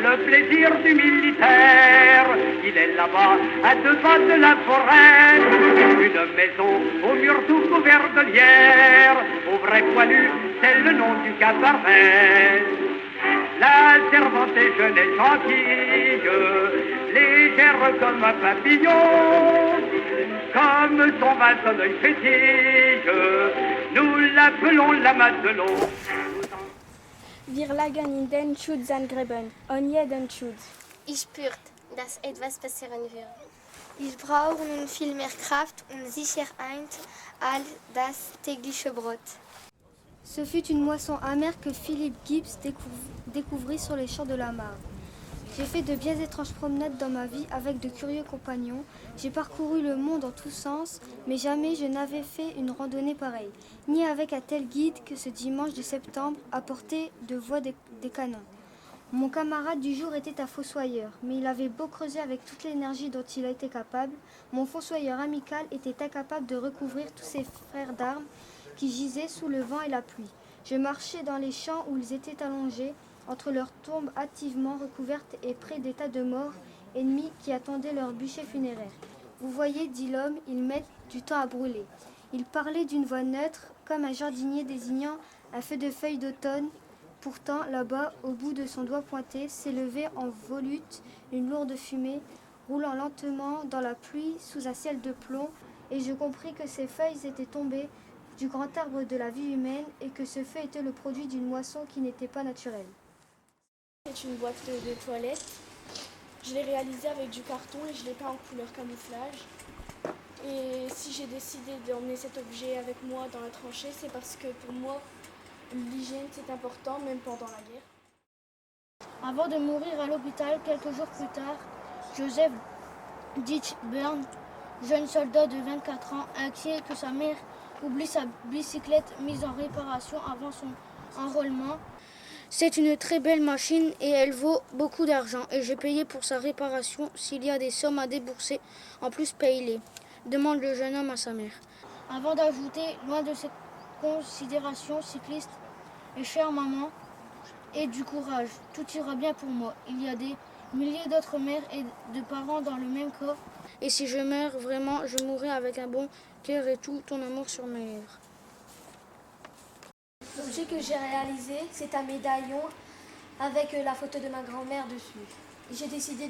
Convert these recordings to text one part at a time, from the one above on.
le plaisir du militaire. Il est là-bas, à 2 pas de la forêt. Une maison au mur tout couvert de lierre. Au vrai poilu, c'est le nom du cabaret. La servante est jeune et gentille, légère comme un papillon. Comme son vin, son œil fétille, nous l'appelons la Matelot. Wir lagen in den Schutzangräben und jeden Schutz. Ich spürt, dass etwas passieren wird. Ich brauche nun viel mehr Kraft und Sicherheit als das tägliche Brot. Ce fut une moisson amère que Philippe Gibbs découvrit sur les champs de la Marne. J'ai fait de bien étranges promenades dans ma vie avec de curieux compagnons. J'ai parcouru le monde en tous sens, mais jamais je n'avais fait une randonnée pareille, ni avec un tel guide que ce dimanche de septembre à portée de voix des canons. Mon camarade du jour était un fossoyeur, mais il avait beau creuser avec toute l'énergie dont il a été capable, mon fossoyeur amical était incapable de recouvrir tous ses frères d'armes qui gisaient sous le vent et la pluie. Je marchais dans les champs où ils étaient allongés, entre leurs tombes hâtivement recouvertes et près des tas de morts ennemis qui attendaient leur bûcher funéraire. Vous voyez, dit l'homme, ils mettent du temps à brûler. Il parlait d'une voix neutre, comme un jardinier désignant un feu de feuilles d'automne. Pourtant, là-bas, au bout de son doigt pointé, s'élevait en volute une lourde fumée, roulant lentement dans la pluie sous un ciel de plomb, et je compris que ces feuilles étaient tombées du grand arbre de la vie humaine et que ce feu était le produit d'une moisson qui n'était pas naturelle. C'est une boîte de toilette. Je l'ai réalisée avec du carton et je l'ai peint en couleur camouflage. Et si j'ai décidé d'emmener cet objet avec moi dans la tranchée, c'est parce que pour moi, l'hygiène c'est important, même pendant la guerre. Avant de mourir à l'hôpital, quelques jours plus tard, Joseph Ditchburn, jeune soldat de 24 ans, inquiet que sa mère oublie sa bicyclette mise en réparation avant son enrôlement. C'est une très belle machine et elle vaut beaucoup d'argent et j'ai payé pour sa réparation. S'il y a des sommes à débourser, en plus paye-les, demande le jeune homme à sa mère. Avant d'ajouter, loin de cette considération cycliste, et chère maman, et du courage, tout ira bien pour moi. Il y a des milliers d'autres mères et de parents dans le même cas. Et si je meurs vraiment, je mourrai avec un bon cœur et tout ton amour sur mes lèvres. L'objet que j'ai réalisé, c'est un médaillon avec la photo de ma grand-mère dessus. J'ai décidé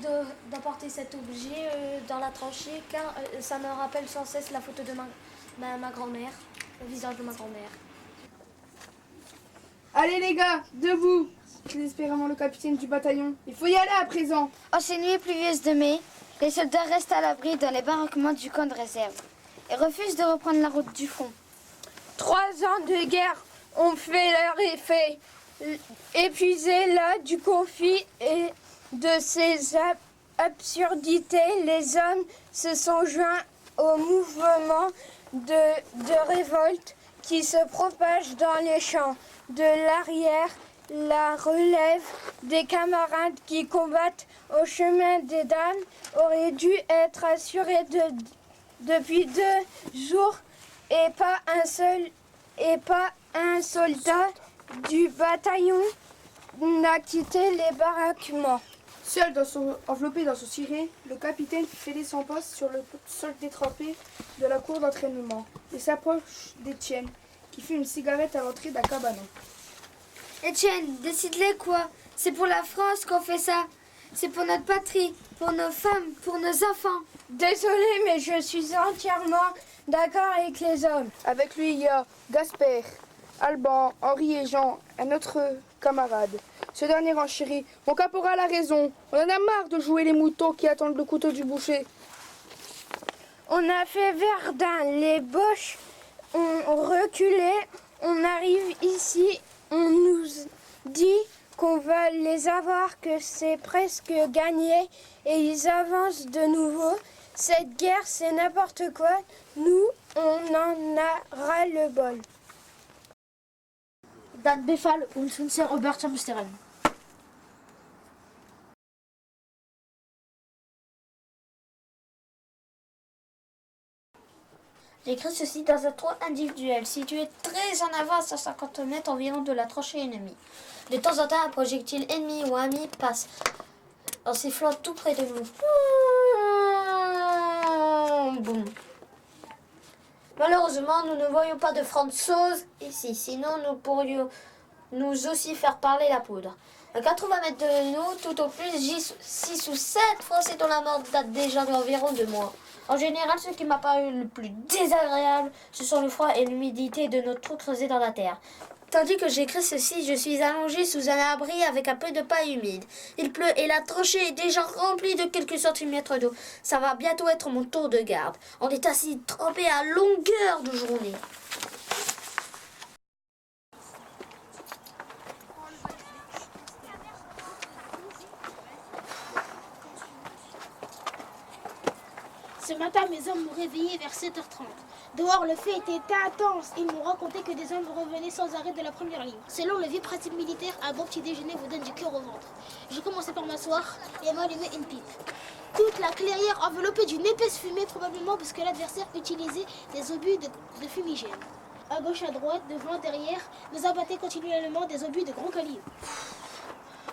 d'emporter cet objet dans la tranchée car ça me rappelle sans cesse la photo de ma grand-mère, le visage de ma grand-mère. Allez les gars, debout! Désespérément le capitaine du bataillon. Il faut y aller à présent. En ces nuits pluvieuses de mai, les soldats restent à l'abri dans les baraquements du camp de réserve et refusent de reprendre la route du front. 3 ans de guerre ont fait leur effet. Épuisés là du conflit et de ces absurdités, les hommes se sont joints au mouvement de révolte qui se propage dans les champs. De l'arrière, la relève des camarades qui combattent au chemin des dames aurait dû être assurée depuis 2 jours et pas un soldat du bataillon n'a quitté les baraquements. Seul, enveloppé dans son ciré, le capitaine fêlait son poste sur le sol détrempé de la cour d'entraînement et s'approche d'Étienne, qui fume une cigarette à l'entrée d'un cabanon. Étienne, décide-les quoi? C'est pour la France qu'on fait ça. C'est pour notre patrie, pour nos femmes, pour nos enfants. Désolé, mais je suis entièrement d'accord avec les hommes. Avec lui, il y a Gasper, Alban, Henri et Jean, un autre camarade. Ce dernier enchérit. Mon caporal a raison. On en a marre de jouer les moutons qui attendent le couteau du boucher. On a fait Verdun, les Boches ont reculé, on arrive ici, on nous dit qu'on va les avoir, que c'est presque gagné et ils avancent de nouveau. Cette guerre, c'est n'importe quoi. Nous, on en a ras-le-bol. Das Befehl und unser Oberstmeisterin. J'écris ceci dans un trou individuel, situé très en avance à 50 mètres environ de la tranchée ennemie. De temps en temps, un projectile ennemi ou ami passe en sifflant tout près de nous. Boum. Malheureusement, nous ne voyons pas de Françoise ici, sinon nous pourrions nous aussi faire parler la poudre. À 80 mètres de nous, tout au plus, 6 ou 7 Français dont la mort date déjà d'environ 2 mois. En général, ce qui m'a paru le plus désagréable, ce sont le froid et l'humidité de nos trous creusés dans la terre. Tandis que j'écris ceci, je suis allongée sous un abri avec un peu de paille humide. Il pleut et la tranchée est déjà remplie de quelques centimètres d'eau. Ça va bientôt être mon tour de garde. On est assis trempé à longueur de journée. Ce matin, mes hommes m'ont réveillé vers 7h30. Dehors, le feu était intense. Ils m'ont raconté que des hommes revenaient sans arrêt de la première ligne. Selon le vieux pratique militaire, un bon petit déjeuner vous donne du cœur au ventre. J'ai commencé par m'asseoir et m'allumer une pipe. Toute la clairière enveloppée d'une épaisse fumée, probablement parce que l'adversaire utilisait des obus de fumigène. À gauche, à droite, devant, derrière, nous abattaient continuellement des obus de gros calibre.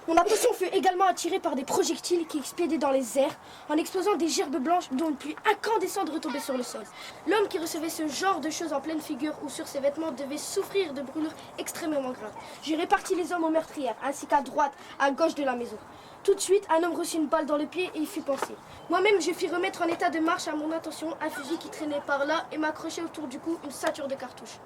Mon attention fut également attirée par des projectiles qui expédiaient dans les airs en explosant des gerbes blanches dont une pluie incandescente retombait sur le sol. L'homme qui recevait ce genre de choses en pleine figure ou sur ses vêtements devait souffrir de brûlures extrêmement graves. J'ai réparti les hommes aux meurtrières, ainsi qu'à droite, à gauche de la maison. Tout de suite, un homme reçut une balle dans le pied et y fut pansé. Moi-même, je fis remettre en état de marche à mon attention un fusil qui traînait par là et m'accrochait autour du cou une ceinture de cartouches.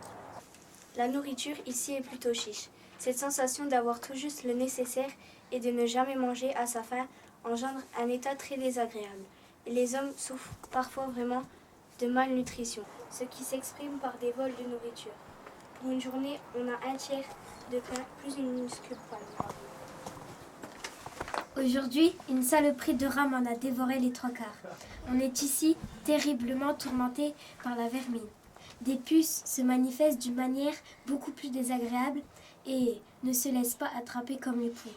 La nourriture ici est plutôt chiche. Cette sensation d'avoir tout juste le nécessaire et de ne jamais manger à sa faim engendre un état très désagréable. Et les hommes souffrent parfois vraiment de malnutrition, ce qui s'exprime par des vols de nourriture. Pour une journée, on a un tiers de pain plus une minuscule poêle. Aujourd'hui, une saloperie de rame en a dévoré les 3 quarts. On est ici terriblement tourmenté par la vermine. Des puces se manifestent d'une manière beaucoup plus désagréable et ne se laissent pas attraper comme les poux.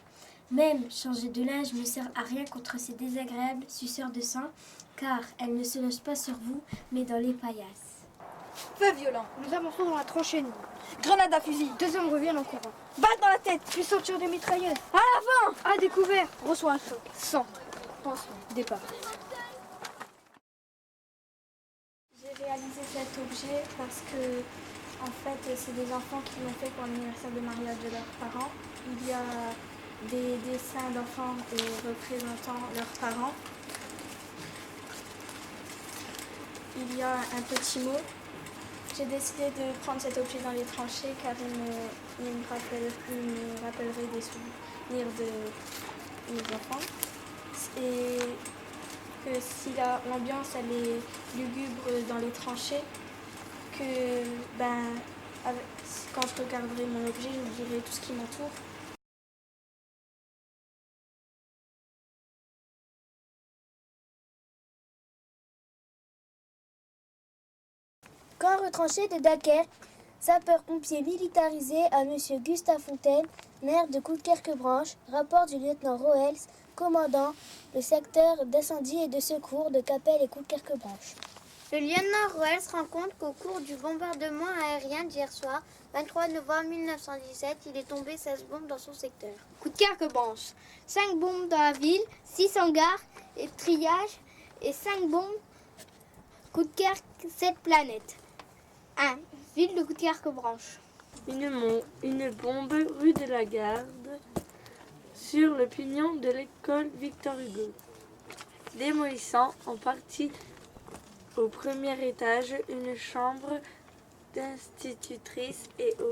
Même changer de linge ne sert à rien contre ces désagréables suceurs de sang, car elles ne se logent pas sur vous, mais dans les paillasses. Feu violent, nous avançons dans la tranchée. Grenade à fusil, 2 hommes reviennent en courant. Balle dans la tête, puis ceinture de mitrailleuse. À l'avant, à découvert, reçoit un choc. Sang, pansement, départ. J'ai réalisé cet objet parce que, en fait, c'est des enfants qui l'ont fait pour l'anniversaire de mariage de leurs parents. Il y a des dessins d'enfants représentant leurs parents. Il y a un petit mot. J'ai décidé de prendre cet objet dans les tranchées car il me rappellerait des souvenirs de mes enfants. Et que si l'ambiance elle est lugubre dans les tranchées, que quand je regarderai mon objet, j'oublierai tout ce qui m'entoure. Camp retranché de Dunkerque, sapeur-pompier militarisé à M. Gustave Fontaine, maire de Coudekerque-Branche, rapport du lieutenant Roels, commandant le secteur d'incendie et de secours de Capelle et Coudekerque-Branche. Le lieutenant Roels rend compte qu'au cours du bombardement aérien d'hier soir, 23 novembre 1917, il est tombé 16 bombes dans son secteur. Coudekerque-Branche, 5 bombes dans la ville, 6 hangars et triage et 5 bombes. Coudekerque, 7 planètes. 1. Ville de Coudekerque-Branche. Une bombe rue de la Garde sur le pignon de l'école Victor Hugo, démolissant en partie au premier étage une chambre d'institutrice et au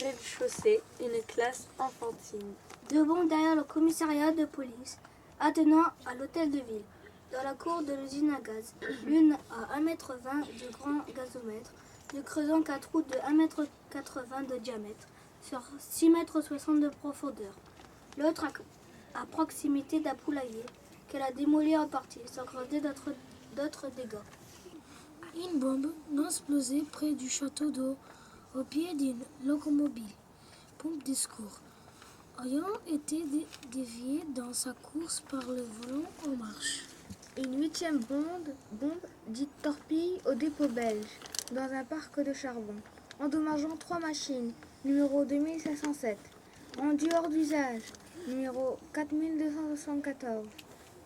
rez-de-chaussée une classe enfantine. 2 bombes derrière le commissariat de police, attenant à l'hôtel de ville, dans la cour de l'usine à gaz. L'une à 1,20 m de grand gazomètre, ne creusant qu'un trou de 1,80 m de diamètre, sur 6,60 m de profondeur. L'autre à proximité d'un poulailler, qu'elle a démoli en partie, sans causer d'autres dégâts. Une bombe non explosée près du château d'eau, au pied d'une locomobile, pompe de secours, ayant été déviée dans sa course par le volant en marche. Une 8e bombe dite torpille au dépôt belge, dans un parc de charbon, endommageant 3 machines, numéro 2507, rendu hors d'usage, numéro 4274,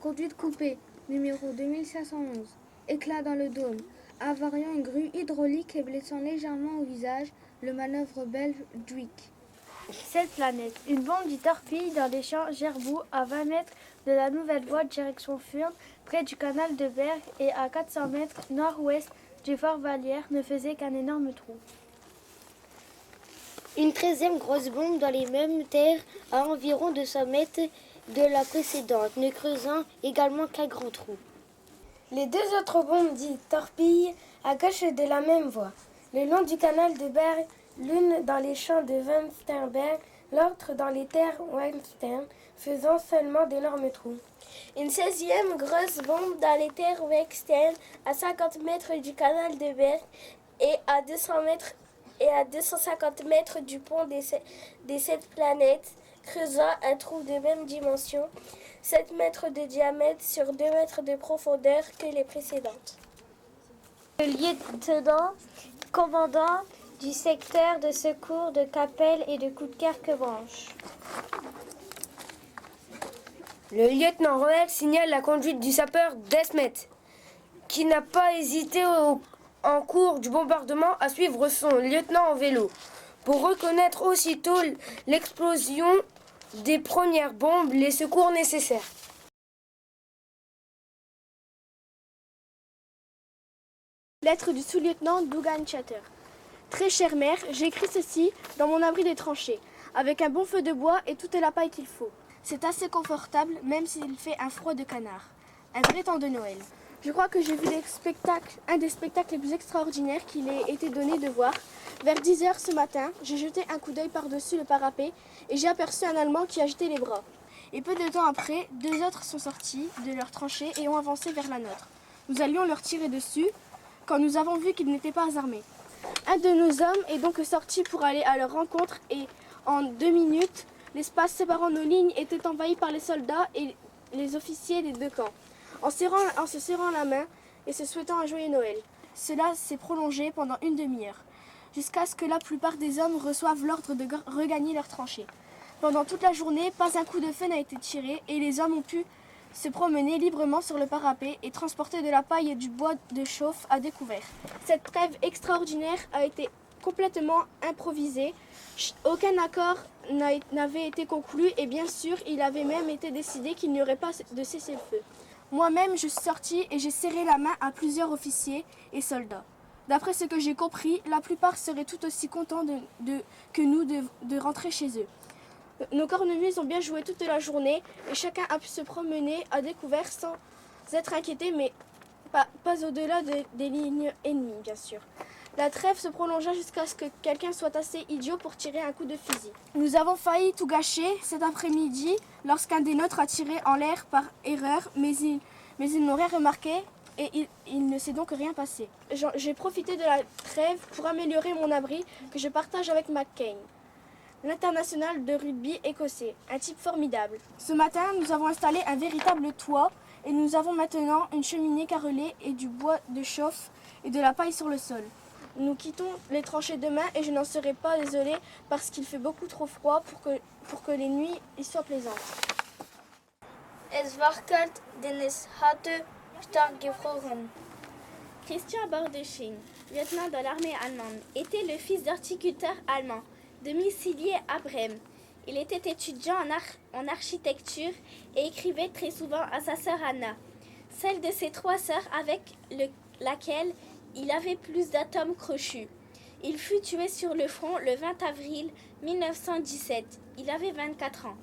Conduite coupée, numéro 2511. Éclat dans le dôme, avariant une grue hydraulique et blessant légèrement au visage le manœuvre belge Dwick. 7 planètes. Une bombe du torpille dans les champs Gerboux à 20 mètres de la nouvelle voie direction Furnes, près du canal de Berg et à 400 mètres nord-ouest du fort Vallière, ne faisait qu'un énorme trou. Une 13e grosse bombe dans les mêmes terres à environ 200 mètres de la précédente, ne creusant également qu'un grand trou. Les 2 autres bombes dites torpilles à gauche de la même voie, le long du canal de Berg, l'une dans les champs de Wemsternberg, l'autre dans les terres Wemstern, faisant seulement d'énormes trous. Une 16e grosse bombe dans les terres Wemstern, à 50 mètres du canal de Berg et à 200 mètres et à 250 mètres du pont des 7 planètes, creusant un trou de même dimension, 7 mètres de diamètre sur 2 mètres de profondeur que les précédentes. Le lieutenant commandant du secteur de secours de Capelle et de Coudekerque-Branche. Le lieutenant Roel signale la conduite du sapeur Desmet, qui n'a pas hésité en cours du bombardement à suivre son lieutenant en vélo, pour reconnaître aussitôt l'explosion des premières bombes, les secours nécessaires. Lettre du sous-lieutenant Dougan Chatter. Très chère mère, j'écris ceci dans mon abri des tranchées, avec un bon feu de bois et toute la paille qu'il faut. C'est assez confortable, même s'il fait un froid de canard. Un vrai temps de Noël. Je crois que j'ai vu un des spectacles les plus extraordinaires qu'il ait été donné de voir. Vers 10h ce matin, j'ai jeté un coup d'œil par-dessus le parapet et j'ai aperçu un Allemand qui agitait les bras. Et peu de temps après, 2 autres sont sortis de leur tranchée et ont avancé vers la nôtre. Nous allions leur tirer dessus quand nous avons vu qu'ils n'étaient pas armés. Un de nos hommes est donc sorti pour aller à leur rencontre et en 2 minutes, l'espace séparant nos lignes était envahi par les soldats et les officiers des 2 camps. En se serrant la main et se souhaitant un joyeux Noël. Cela s'est prolongé pendant une demi-heure, jusqu'à ce que la plupart des hommes reçoivent l'ordre de regagner leurs tranchées. Pendant toute la journée, pas un coup de feu n'a été tiré et les hommes ont pu se promener librement sur le parapet et transporter de la paille et du bois de chauffe à découvert. Cette trêve extraordinaire a été complètement improvisée. Aucun accord n'avait été conclu et bien sûr, il avait même été décidé qu'il n'y aurait pas de cessez-le-feu. Moi-même, je suis sortie et j'ai serré la main à plusieurs officiers et soldats. D'après ce que j'ai compris, la plupart seraient tout aussi contents que nous de rentrer chez eux. Nos cornemuses ont bien joué toute la journée et chacun a pu se promener à découvert sans être inquiété, mais pas au-delà des lignes ennemies, bien sûr. La trêve se prolongea jusqu'à ce que quelqu'un soit assez idiot pour tirer un coup de fusil. Nous avons failli tout gâcher cet après-midi lorsqu'un des nôtres a tiré en l'air par erreur, mais ils n'ont rien remarqué et il ne s'est donc rien passé. J'ai profité de la trêve pour améliorer mon abri que je partage avec McCain, l'international de rugby écossais, un type formidable. Ce matin, nous avons installé un véritable toit et nous avons maintenant une cheminée carrelée et du bois de chauffe et de la paille sur le sol. Nous quittons les tranchées demain et je n'en serai pas désolée parce qu'il fait beaucoup trop froid pour que les nuits y soient plaisantes. Es war kalt, denn es hatte stark gefroren. Christian Bordesching, lieutenant de l'armée allemande, était le fils d'horticulteur allemand, domicilié à Brême. Il était étudiant en architecture et écrivait très souvent à sa sœur Anna, celle de ses 3 sœurs avec laquelle il avait plus d'atomes crochus. Il fut tué sur le front le 20 avril 1917. Il avait 24 ans.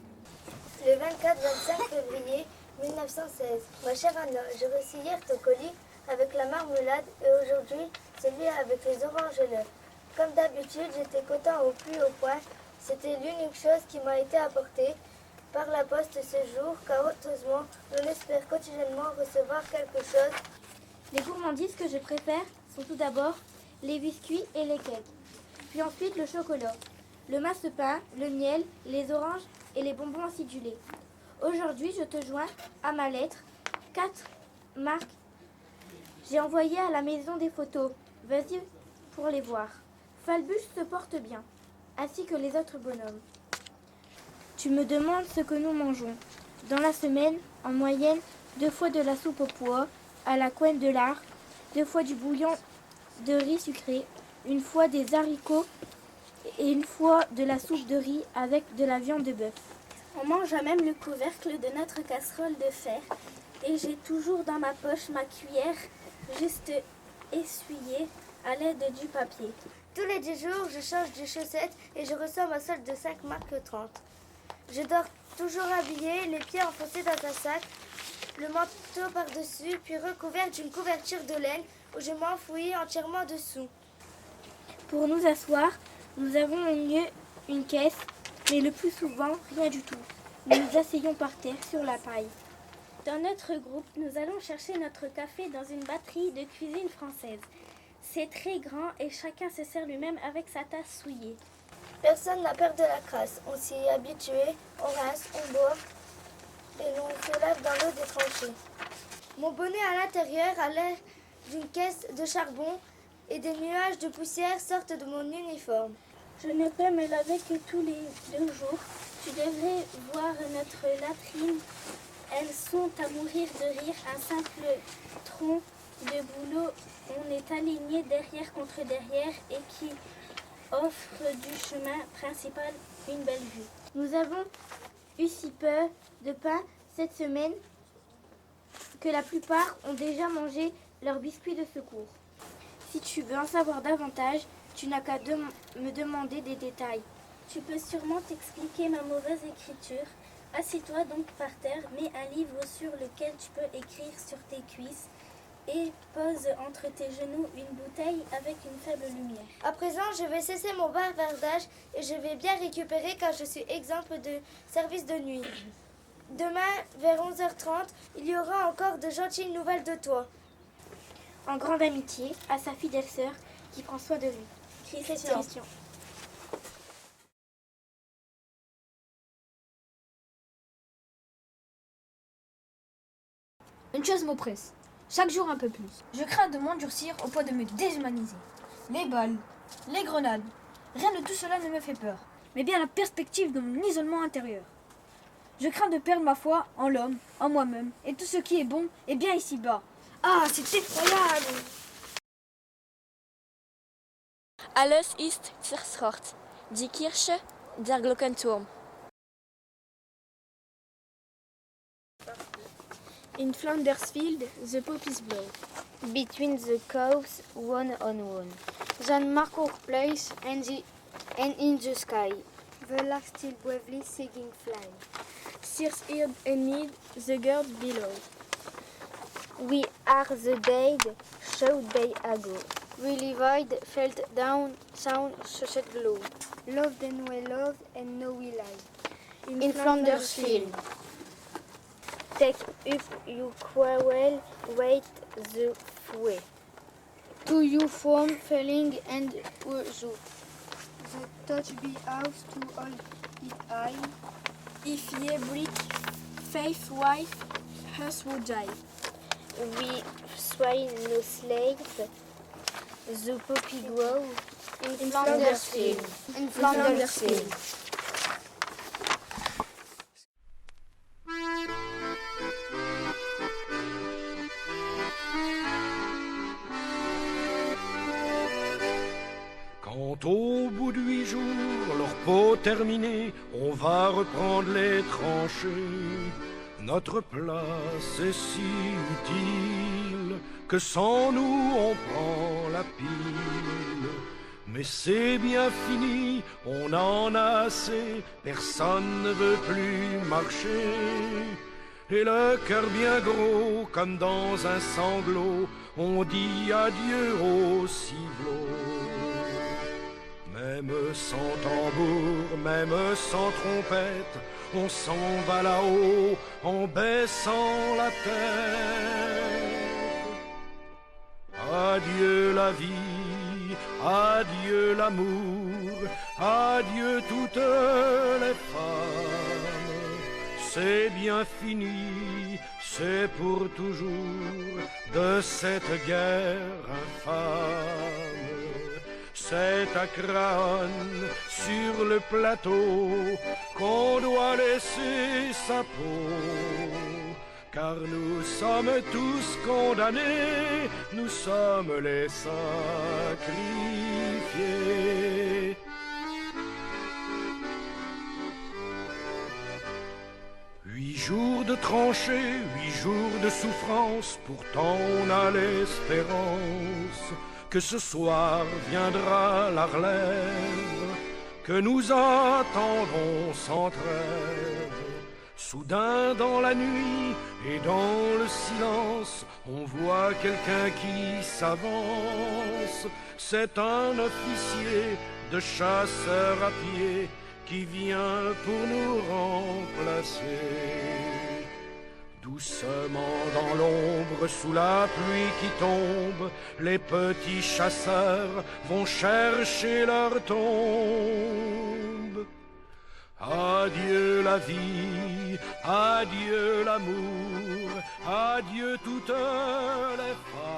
Le 24-25 février 1916. Ma chère Anna, j'ai reçu hier ton colis avec la marmelade et aujourd'hui celui avec les oranges et l'œuf. Comme d'habitude, j'étais content au plus haut point. C'était l'unique chose qui m'a été apportée par la poste ce jour, car heureusement, on espère quotidiennement recevoir quelque chose. Les gourmandises que je préfère sont tout d'abord les biscuits et les cakes, puis ensuite le chocolat, le marzipan, le miel, les oranges et les bonbons acidulés. Aujourd'hui, je te joins à ma lettre 4 marques. J'ai envoyé à la maison des photos. Vas-y pour les voir. Falbus se porte bien, ainsi que les autres bonhommes. Tu me demandes ce que nous mangeons. Dans la semaine, en moyenne, 2 fois de la soupe au pois, à la couenne de lard, 2 fois du bouillon de riz sucré, 1 fois des haricots et 1 fois de la soupe de riz avec de la viande de bœuf. On mange à même le couvercle de notre casserole de fer et j'ai toujours dans ma poche ma cuillère juste essuyée à l'aide du papier. Tous les 10 jours, je change de chaussettes et je reçois ma solde de 5 marques 30. Je dors toujours habillée, les pieds enfoncés dans un sac, le manteau par-dessus, puis recouvert d'une couverture de laine où je m'enfouis entièrement dessous. Pour nous asseoir, nous avons au mieux une caisse, mais le plus souvent, rien du tout. Nous nous asseyons par terre sur la paille. Dans notre groupe, nous allons chercher notre café dans une batterie de cuisine française. C'est très grand et chacun se sert lui-même avec sa tasse souillée. Personne n'a peur de la crasse. On s'y est habitué, on rince, on boit et l'on se lave dans l'eau des tranchées. Mon bonnet à l'intérieur a l'air d'une caisse de charbon et des nuages de poussière sortent de mon uniforme. Je ne peux me laver que tous les 2 jours. Tu devrais voir notre latrine. Elles sont à mourir de rire. Un simple tronc de boulot. On est aligné derrière contre derrière et qui offre du chemin principal une belle vue. Nous avons eu si peu de pain cette semaine que la plupart ont déjà mangé leurs biscuits de secours. Si tu veux en savoir davantage, tu n'as qu'à me demander des détails. Tu peux sûrement t'expliquer ma mauvaise écriture. Assieds-toi donc par terre, mets un livre sur lequel tu peux écrire sur tes cuisses et pose entre tes genoux une bouteille avec une faible lumière. À présent, je vais cesser mon bavardage et je vais bien récupérer car je suis exemple de service de nuit. Demain, vers 11h30, il y aura encore de gentilles nouvelles de toi. En grande amitié, à sa fidèle sœur qui prend soin de lui. Christian. Une chose m'oppresse, chaque jour un peu plus. Je crains de m'endurcir au point de me déshumaniser. Les balles, les grenades, rien de tout cela ne me fait peur, mais bien la perspective de mon isolement intérieur. Je crains de perdre ma foi en l'homme, en moi-même, et tout ce qui est bon est bien ici-bas. Ah, c'est effroyable! Alles ist zerstört. Die Kirche, der Glockenturm. In Flandersfield, the poppies blow. Between the cows, one on one. Jan Marco Place and in the sky. The lark still bravely singing fly. Sears heard and need the girls below. We are the dead, showed day ago. We lived, felt down, sound, such glow. Loved and we loved and now we lie. In Flandersfield. Take up your quarrel, wait the way. To you from felling and urzu. The touch be house to hold it high. If ye break, faith wife, us would die. We sway no slaves. The poppy grow in Flandersfield. In Flandersfield. Quand au bout de 8 jours, leur peau terminée, on va reprendre les tranchées. Notre place est si utile que sans nous on prend la pile. Mais c'est bien fini, on en a assez, personne ne veut plus marcher. Et le cœur bien gros, comme dans un sanglot, on dit adieu au ciblot. Même sans tambour, même sans trompette, on s'en va là-haut en baissant la tête. Adieu la vie, adieu l'amour, adieu toutes les femmes. C'est bien fini, c'est pour toujours de cette guerre infâme. C'est à Craonne, sur le plateau, qu'on doit laisser sa peau. car nous sommes tous condamnés, nous sommes les sacrifiés. 8 jours de tranchées, 8 jours de souffrance, pourtant on a l'espérance que ce soir viendra la relève, que nous attendons sans trêve. Soudain dans la nuit et dans le silence, on voit quelqu'un qui s'avance. C'est un officier de chasseurs à pied qui vient pour nous remplacer. Doucement dans l'ombre, sous la pluie qui tombe, les petits chasseurs vont chercher leur tombe. Adieu la vie, adieu l'amour, adieu toutes les femmes.